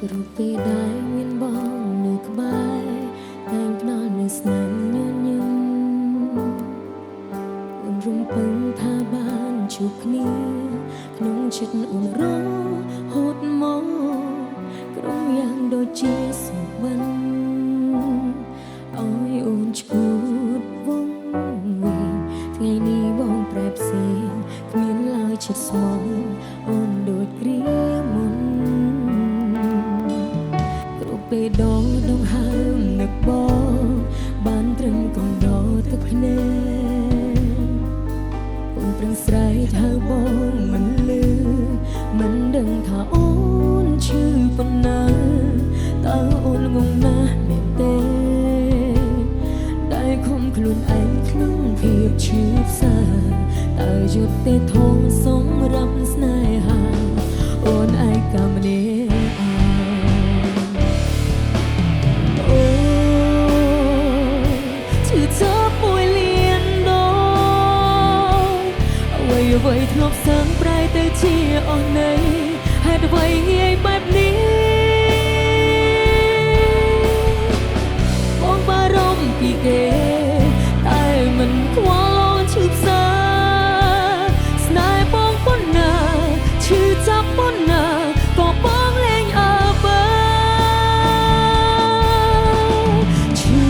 រូបពេលដែលមានបងនៅក្បែរតែងផ្ដល់នូវស្នាមញញឹមអូនរំពឹងថាបានជួបគ្នាក្នុងចិត្តអូនរហូតមកក្រុមយ៉ាងដូចជាសុបិនឲ្យអូនឈួតវងវិញថ្ងៃនេះបងប្រែផ្សេងគ្មានឡើយចិត្តស្មងអូនដូចគ្រាមុនពេលដងដងហើមនឹកបងបានត្រឹមកណ្ដោទឹកភ្នែកអូនប្រឹងស្រែកហៅបងមិនលឺមិនដឹងថាអូនឈឺប៉ុណ្ណាតើអូនងងណាស់មែនទេដែលខំខ្លួនឯងក្នុងភាពឈឺផ្សាតើយុទ្ធទេធំសម្រាប់ស្នេហាអូនឯកាម្នាក់អ្វីធ្លាប់សឹងប្រែទៅជាអស់នៃហេតុអ្វីងាយបែបនេះបងបារម្ភពីគេតែមិនខ្វល់អូនឈឺផ្សាស្នេហ៍បងប៉ុណ្ណាឈឺចាប់ប៉ុណ្ណាក៏បងលែងអើបើឈឺ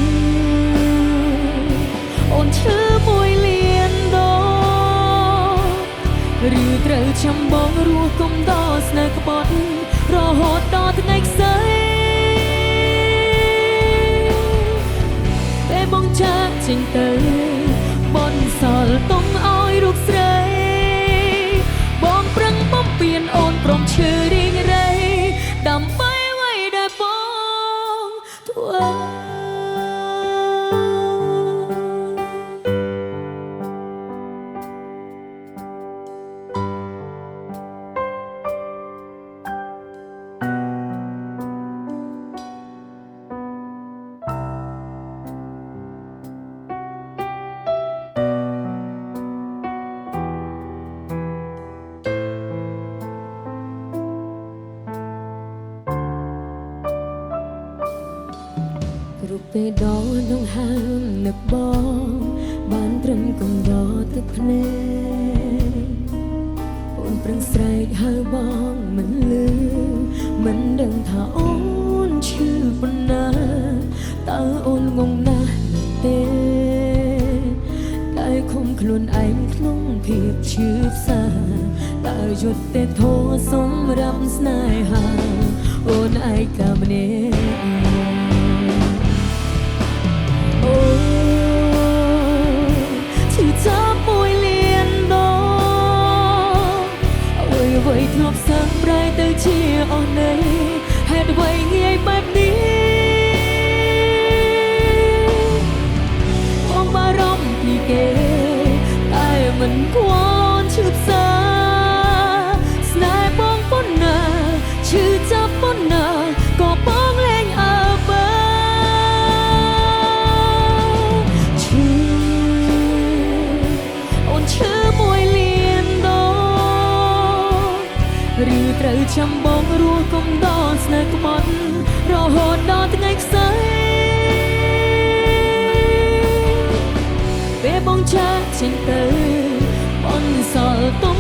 អូនឈឺមួយឬត្រូវចាំបងរស់គុំដល់ស្នេហ៍ក្បត់រហូតដល់ថ្ងៃខ្សែពេលបងចាក់ចេញទៅបនសល់ទុំឲ្យរូបស្រីបងប្រឹងបំពេញអូនព្រមឈឺរីងរៃដើម្បីអ្វីដែលបងធ្វើរូបពេលដងដងហើមនឹកបងបានត្រឹមកណ្ដោទឹកភ្នែកអូនប្រឹងស្រែកហៅបងមិនលឺមិនដឹងថាអូនឈឺប៉ុណ្ណាតើអូនងងណាស់ទេតែខំខ្លួនឯងក្នុងភាពឈឺផ្សាតើយុទ្ធទេធម៌សម្រាប់ស្នេហាអូនឯកាម្នាក់អ្វីធ្លាប់សឹងប្រែទៅជាអស់នៃហេតុអ្វីងាយបែបនេះបងបារម្ភពីគេតែមិនខ្វល់ឈឺផ្សាស្នេហ៍បងប៉ុណ្ណាឈឺចាប់ប៉ុណ្ណាក៏បងលែងអើបើឈឺអូនឈឺមួយឬត្រូវចាំបងរស់គុំដល់ស្នេហ៍ក្បត់រហូតដល់ថ្ងៃខ្សែពេលបងចាក់ចេញទៅបនសល់ទុំ